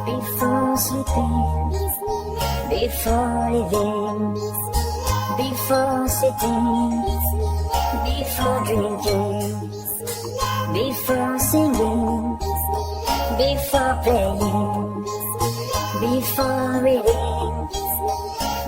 Before sleeping, before living, before sitting, before drinking, before singing, before playing, before reading,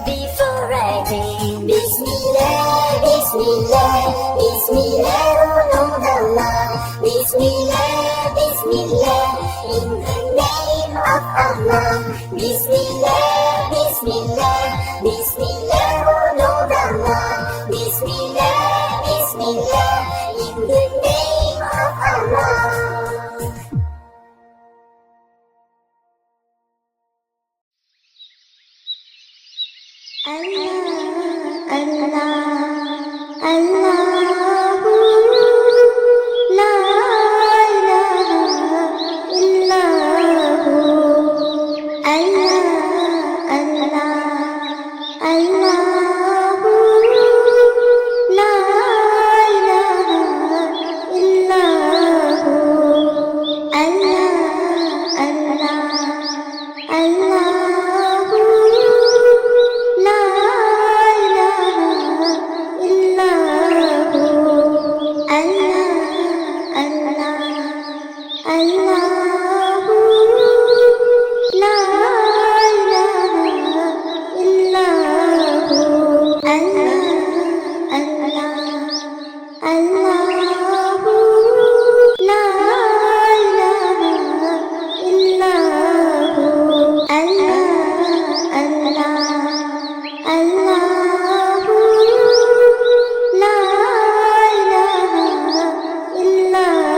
before writing. Bismillah, Bismillah, Bismillah, oh Lord Allah. Bismillah, Bismillah, in the name of Allah. Bismillah, Bismillah, Bismillah, oh Lord Allah. Bismillah, Bismillah, in the name of Allah. Allah, Allah, Allahu la ilaha illahu. Allah, Allah, Allahu la ilaha illahu. Allah, Allah, Allahu la ilaha illahu. Allah, Allah, Allahu la ilaha illahu. Allah, Allah, Allahu la ilaha illahu. Allah, Allah, Allahu la ilaha illahu.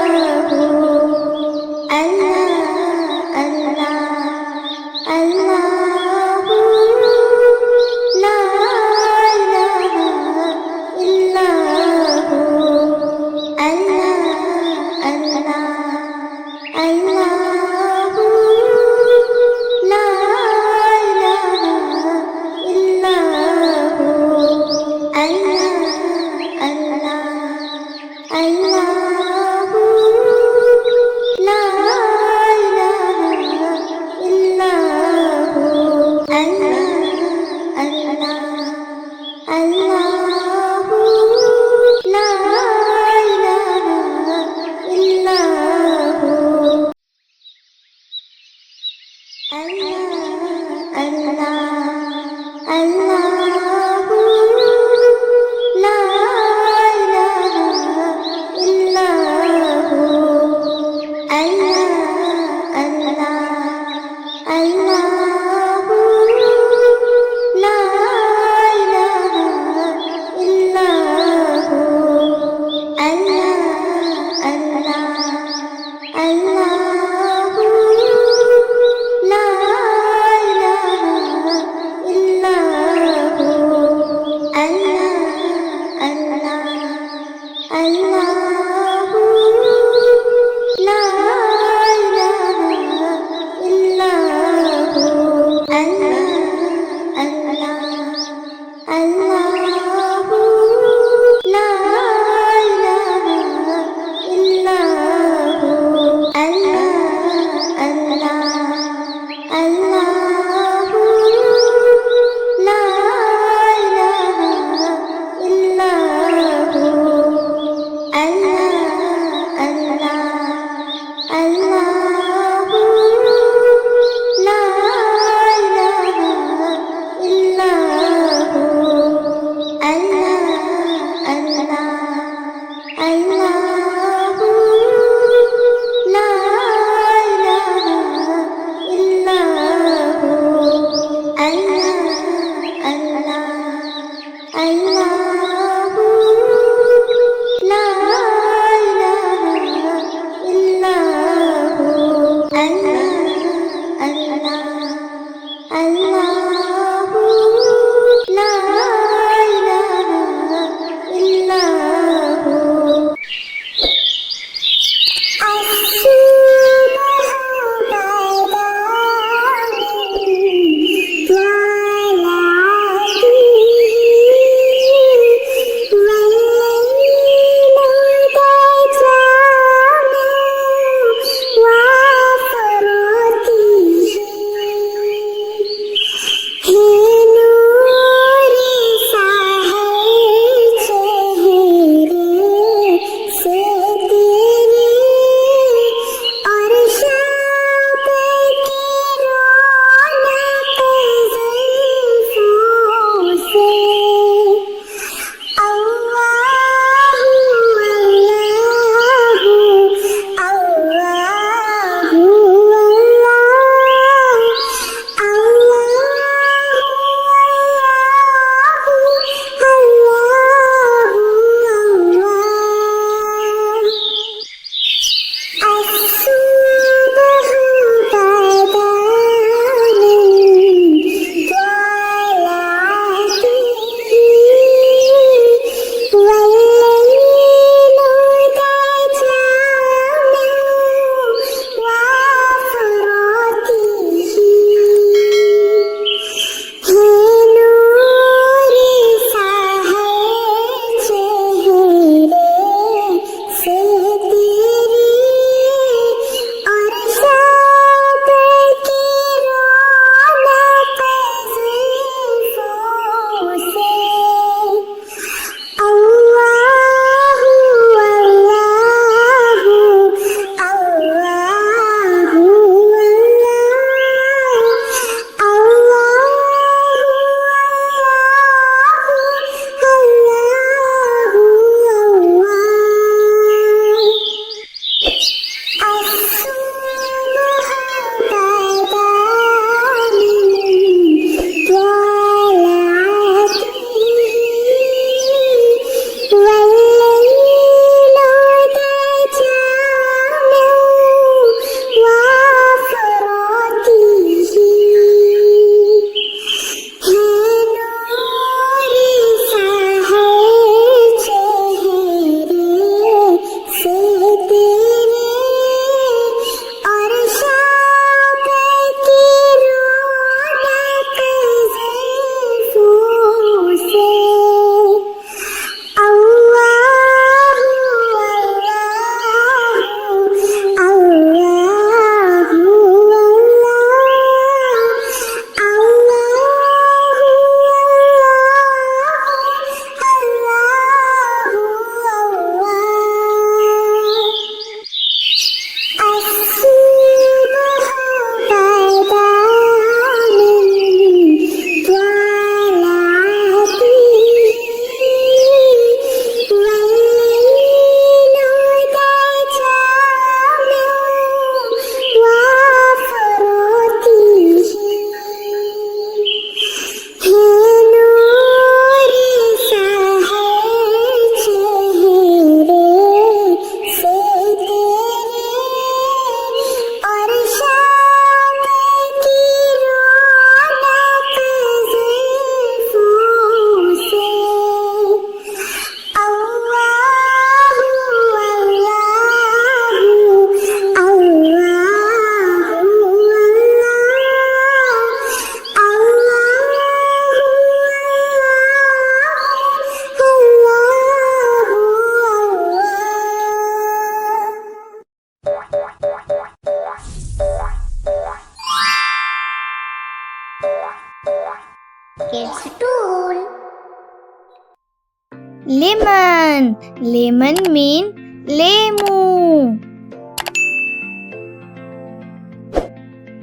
lemon. Lemon mean lemu.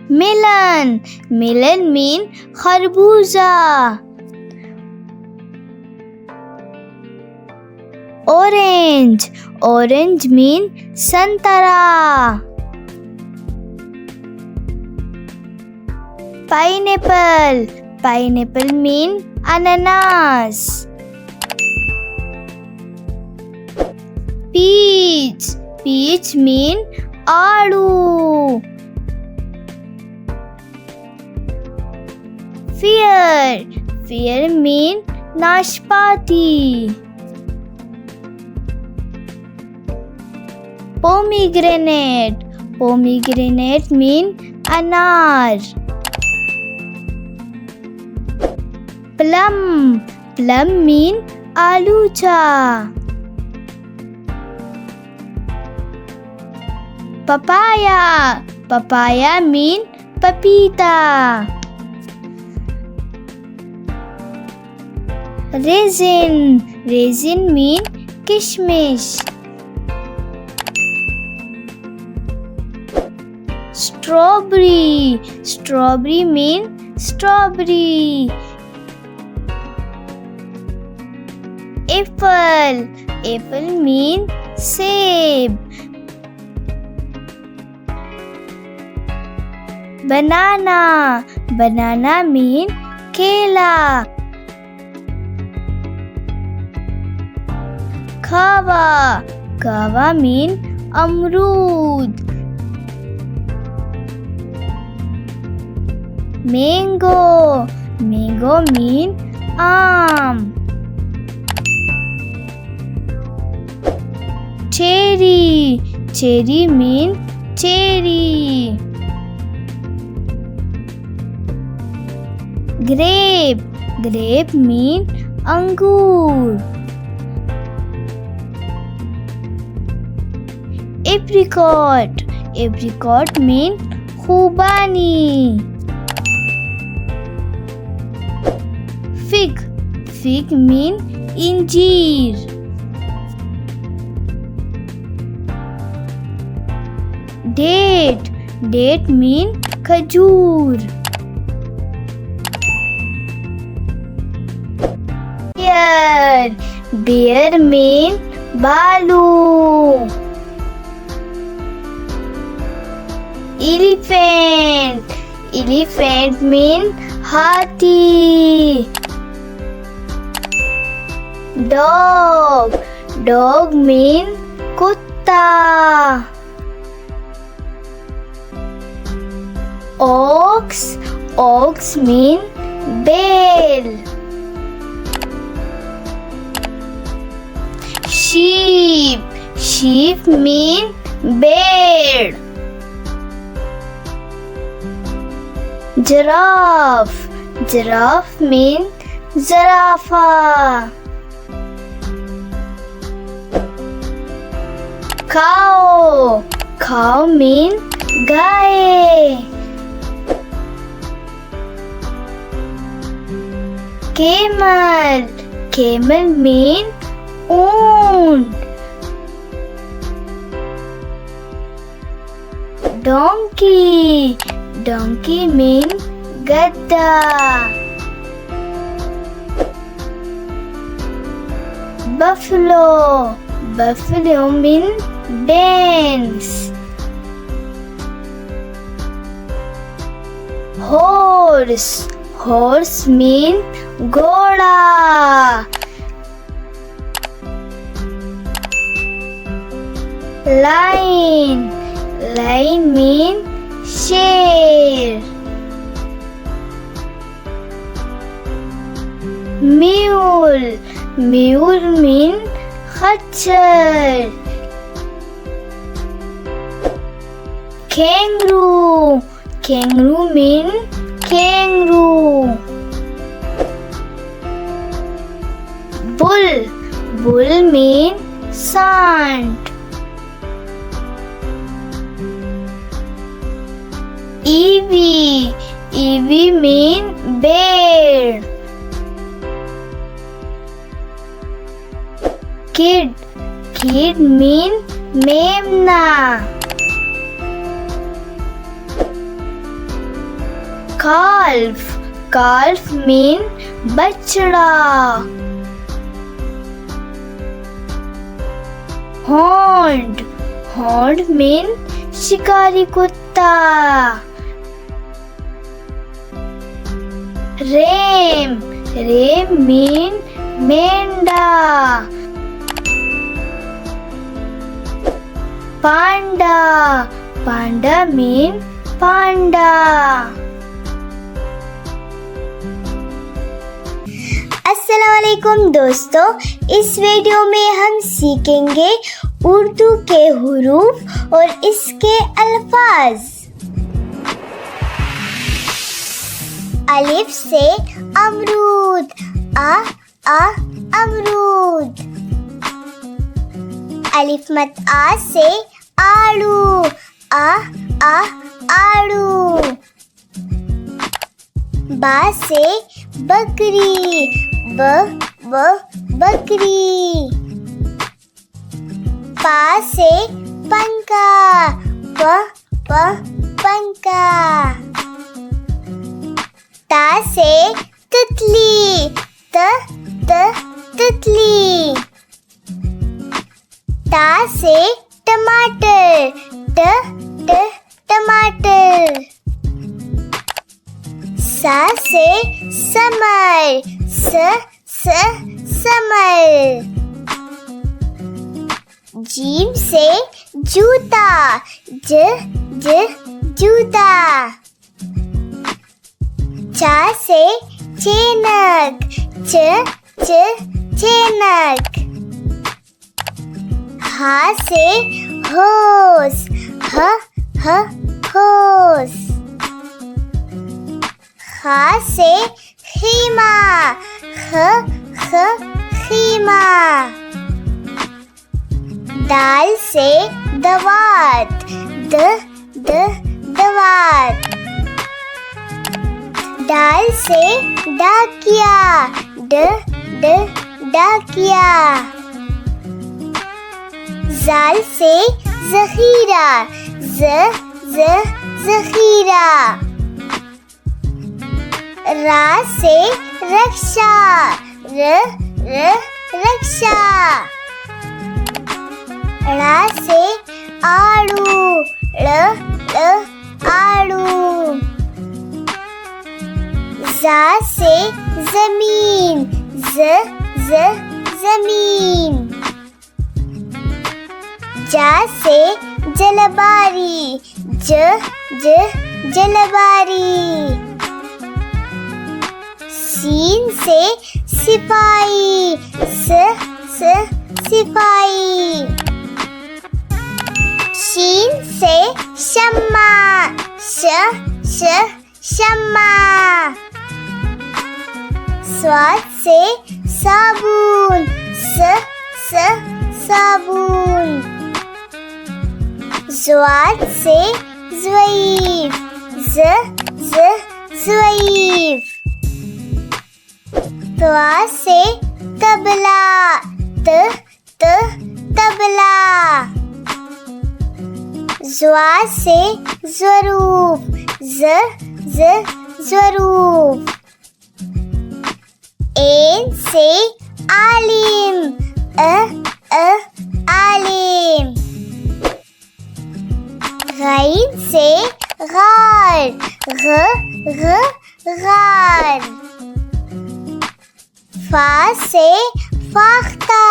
Melon. Melon mean kharbuza. Orange. Orange mean santara. Pineapple. Pineapple mean ananas. Peach. Peach mean aloo. Pear. Pear mean nashpati. Pomegranate. Pomegranate mean anar. Plum. Plum mean alucha. Papaya. Papaya mean papita. Raisin. Raisin mean kishmish. Strawberry. Strawberry mean strawberry. Apple. Apple mean seb. Banana. Banana mean kela. Kava. Kava mean amrud. Mango. Mango mean aam. Cherry. Cherry mean cherry. Grape. Grape mean angur. Apricot. Apricot mean khubani. Fig. Fig mean injir. Date. Date mean khajur. Bear. Bear mean balu. Elephant. Elephant mean hathi. Dog. Dog mean kutta. Ox. Ox mean bell. Sheep. Sheep mean bear. Giraffe. Giraffe mean zarafa. Cow. Cow mean gaye. Camel. Camel mean oon. Donkey. Donkey mean gadda. Buffalo. Buffalo mean dance. Horse. Horse mean goda. Lion. Lion mean sher. Mule. Mule mean khachar. Kangaroo. Kangaroo mean kangaroo. Bull. Bull mean sant. Ewe. Ewe mean bear. Kid. Kid mean मेमना. Calf. Calf mean बछड़ा. Hound. Hound mean शिकारी कुत्ता. Ram. Ram mean मेंढा. Panda. Panda mean पांडा. अस्सलामुअलैकुम दोस्तों, इस video में हम सीखेंगे उर्दू के हुरूफ और इसके अल्फाज. अलिफ से अमरूद. आ अमरूद. अलिफ मत आ से आड़ू. आ आड़ू. बा से बकरी. ब बकरी. पा से पंखा. प पंखा. ता से तितली. त तितली. ता से टमाटर. ट टमाटर. सा से समर. स समर. जीम से जूता. ज जूता. चा से चेनक. च चेनक. हा से होस. ह होस. खा से खीमा. ख खीमा. दाल से दवात. द दवात. डाल से डाकिया. ड डाकिया. जाल से ज़ख़ीरा. ज ज़ख़ीरा. रा से रक्षा. र रक्षा. ड़ा से आड़ू. ड़ आड़ू. जा से जमीन. ज जमीन. जा से जलबारी. ज जलबारी. सीन से सिपाही. स सिपाही. शीन से शम्मा. श शम्मा. स्वाद से साबुन. स साबुन. ज़्वाद से ज़्वैफ. ज ज़्वैफ. त्वा से तबला. त तबला. ज़्वा से ज़रूफ. ज ज़रूफ. ऐन से आलिम. आलिम. गैन से गार. गार. फा से फाख्ता.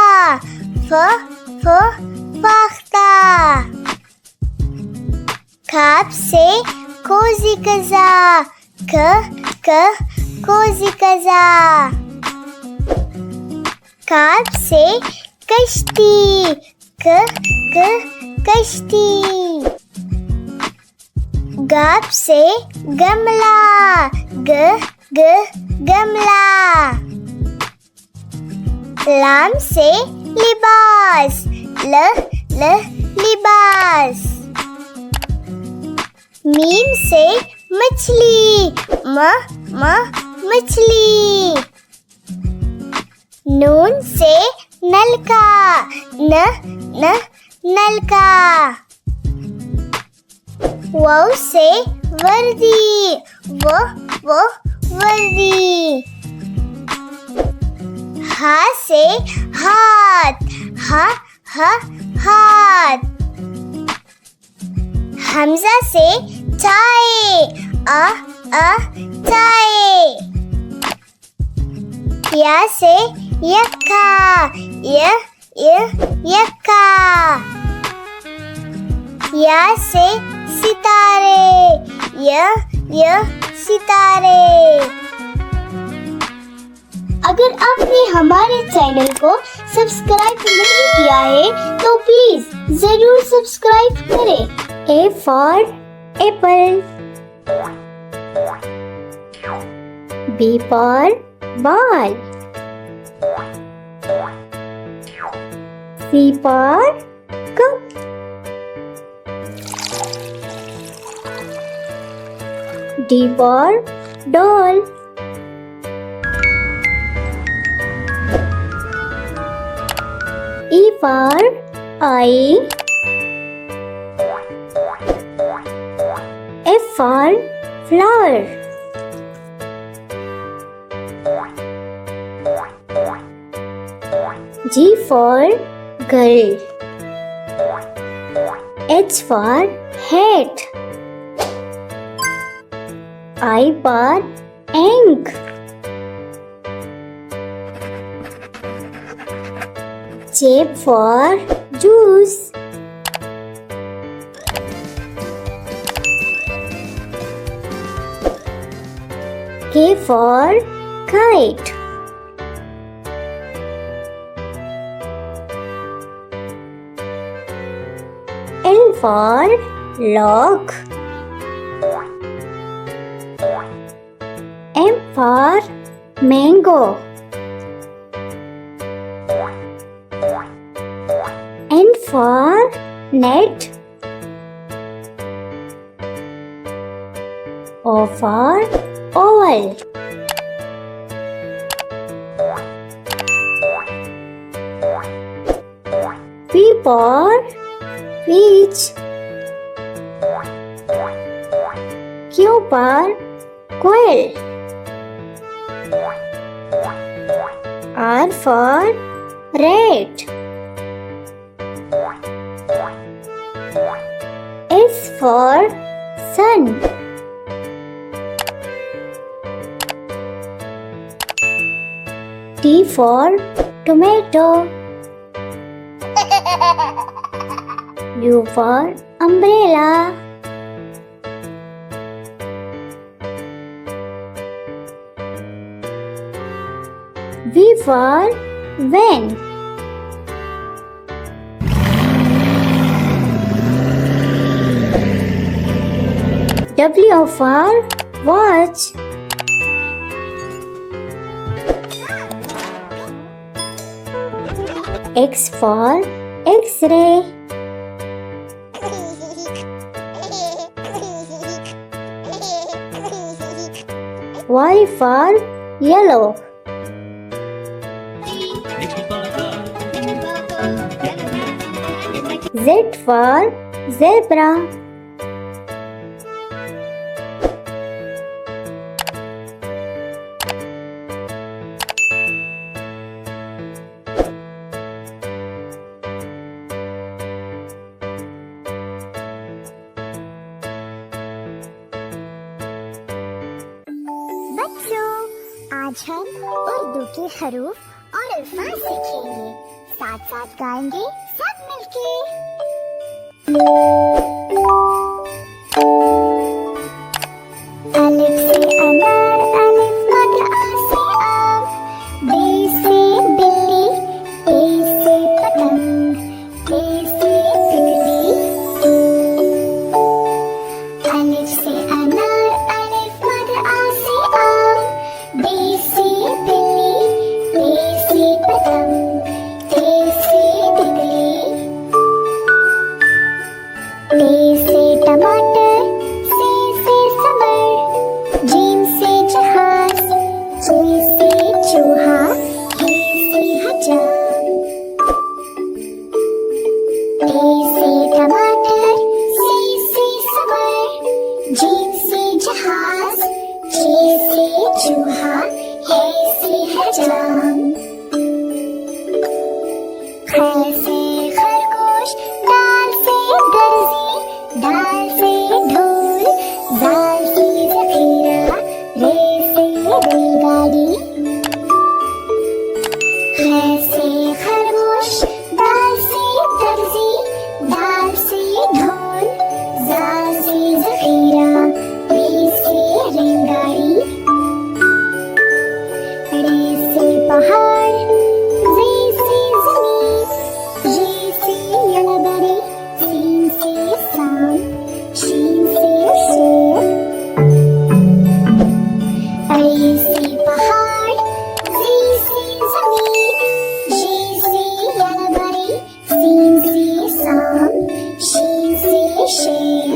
फाख्ता. काफ से कोज़ी कज़ा. कोज़ी कज़ा. काफ से कश्ती. कश्ती. गाप से गमला. गमला. लाम से लिबास. लिबास. मीम से मछली. मछली. नून से नलका न न नलका। वाव से वर्दी वो वर्दी। हा से हाथ हा हाथ। हमजा से चाय आ चाय। या से यक्का यक्का। या से सितारे य सितारे। अगर आपने हमारे चैनल को सब्सक्राइब नहीं किया है तो प्लीज जरूर सब्सक्राइब करें। A for apple, B for ball, C for cup, D for doll, E for eye, F for flower, G for girl, H for hat, I for ink, J for juice, K for kite, L for lock, M for mango, N for net, O for oval, P for peach, Q for quail, R for rat, S for sun, T for tomato, U for umbrella, V for van, W for watch, X for X-ray, Y for yellow, Z for zebra, बच्चों, आज हम उर्दू के हरूफ और अल्फाज सीखेंगे। साथ साथ गाएंगे सब मिलके। अलिफ से अनार, अलिफ मद आ से आम, बे से बिल्ली, ए से पतंग, ए से तितली। अलिफ से अनार, अलिफ मद आ से आम, बे से बिल्ली, ए से पतंग, ए से तितली। टे से टमाटर, से समर, जीम से जहाज, जे से चूहा, हे से हजा। आम, शीन से शेर, ए से पहाड़, जी से जमीन, जी से यलबरी, सीन से शाम, शीन से शेर,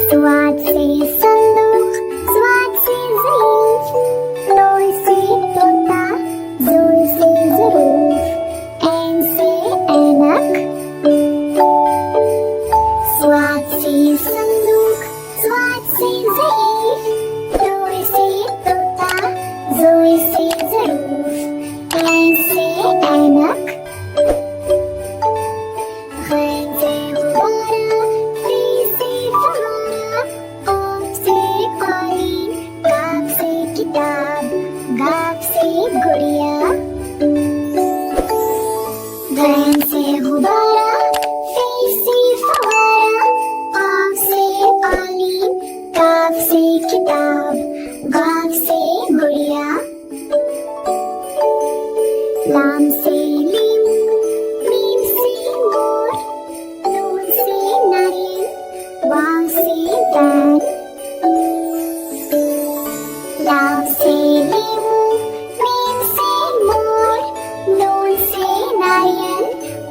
स्वाद से संदूक, स्वाद से ज़ईफ़, तोल से तोता, ज़ोल से ज़रूफ, ऐन से ऐनक, स्वाद से संदूक, स्वाद से ज़ईफ़, तोल से तोता, ज़ोल से ज़रूफ, ऐन से ऐनक, गैन से गुब्बारा, फी से फव्वारा, क़ाफ़ से क़ालीन, काफ़ से किताब, गाफ़ से गुड़िया, गैन से गुब्बारा, फी से फव्वारा, क़ाफ़ से क़ालीन, काफ़ से किताब, गाफ़ से गुड़िया, लाम से लीमू, मीम से मोर, नून से नारियल, वाव से वैन, लाम से लीमू, मीम से मोर, नून से नारियल,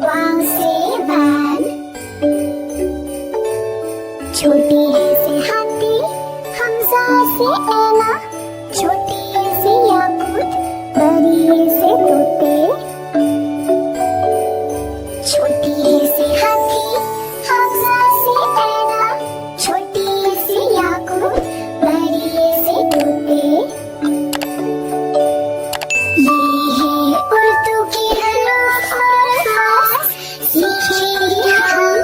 वाव से वैन, छोटी है से हाथी, हमजा से ऐना, छोटी है से याकूत, बड़ी है से तोते, छोटी है से हाथी, हमजा से ऐना, छोटी है से याकूत, बड़ी है से तोते, ये है उर्दू के हरूफ और अल्फाज, सीखेंगे हम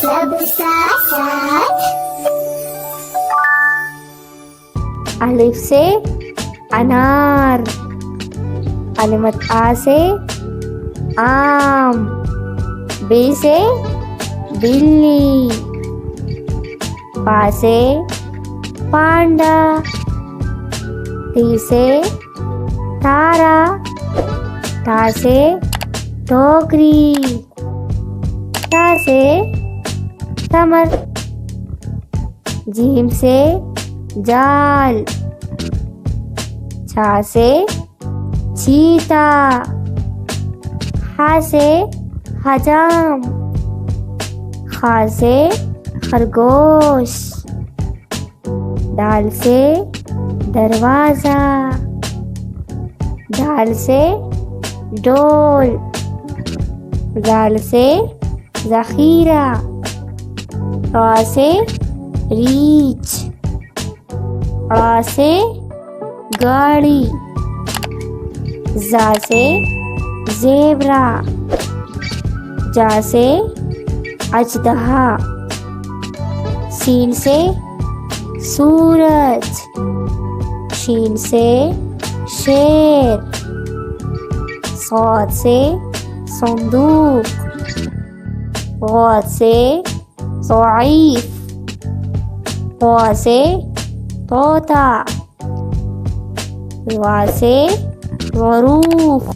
सब साथ साथ। अलिफ से अनार, अलिमत आ से आम, बे से बिल्ली, पा से पांडा, ती से तारा, ता से टोकरी, ता से कमर, जीम से जाल, छा से चीता, हा से हजाम, खा से खरगोश, दाल से दरवाजा, दाल से डोल, दाल से ज़ख़ीरा, रा से रीछ, ड़ा से गाड़ी, जा से ज़ेबरा, जा से अजदहा, सीन से सूरज, शीन से शेर, सौद से संदूक, गौद से ज़ईफ़, वा से तोता, वा से ज़रूफ,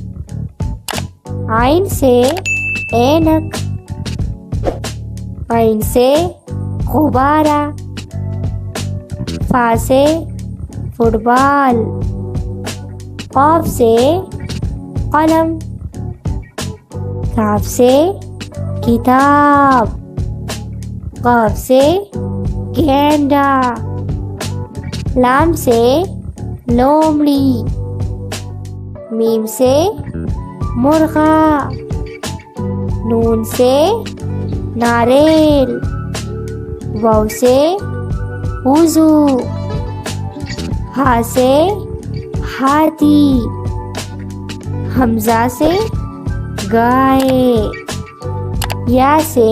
आइन से ऐनक, आइन से गुब्बारा, फा से फुटबॉल, क़ाफ़ से कलम, काफ से किताब, क़ाफ़ से गेंडा, लाम से लोमड़ी, मीम से मुर्गा, नून से नारियल, वाव से वुज़ू, हा से हाथी, हमजा से गाय, या से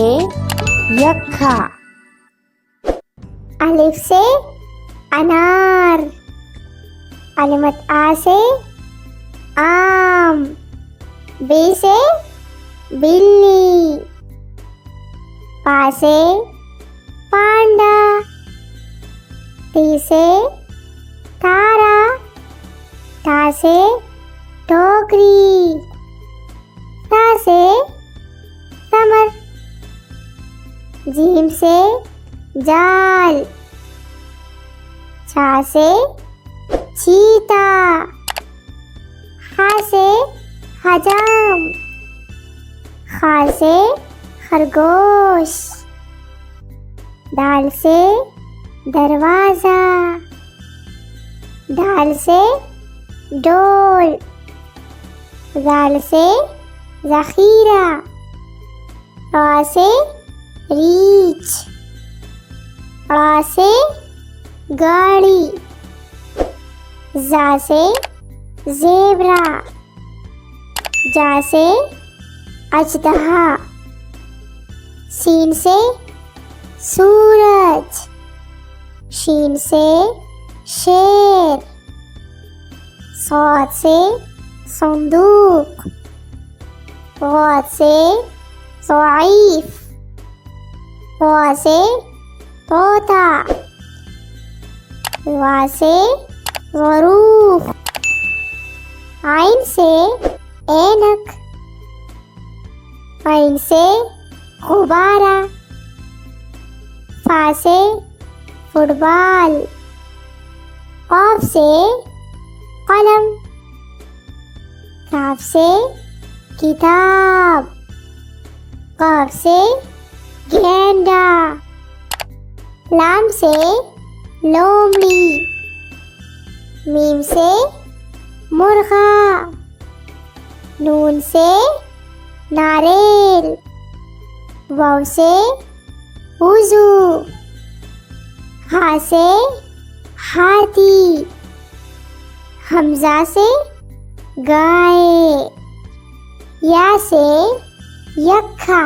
यक्खा। अलिफ से अनार, अलिमत आ से आम, बे से बिल्ली, पा से पांडा, ती से तारा, ता से टोकरी, ता से कमर, जीम से जाल, छा से चीता, हा से हजाम, खा से खरगोश, दाल से दरवाजा, दाल से डोल, जाल से ज़ख़ीरा, रा से रीछ, ड़ा से गाड़ी, जा से ज़ेबरा, जा से अजदहा, सीन से सूरज, शीन से शेर, सौद से संदूक, गौद से ज़ईफ़, वा से तोता, वा से ज़रूफ़, आइन से ऐनक, ऐन से गुब्बारा, फा से फुटबॉल, क़ाफ से कलम, काफ से किताब, काफ से गेंडा, लाम से लोमड़ी, मीम से मुर्गा, नून से नारियल, वाव से वुज़ू, हा से हाथी, हमजा से गाय, या से यक्खा।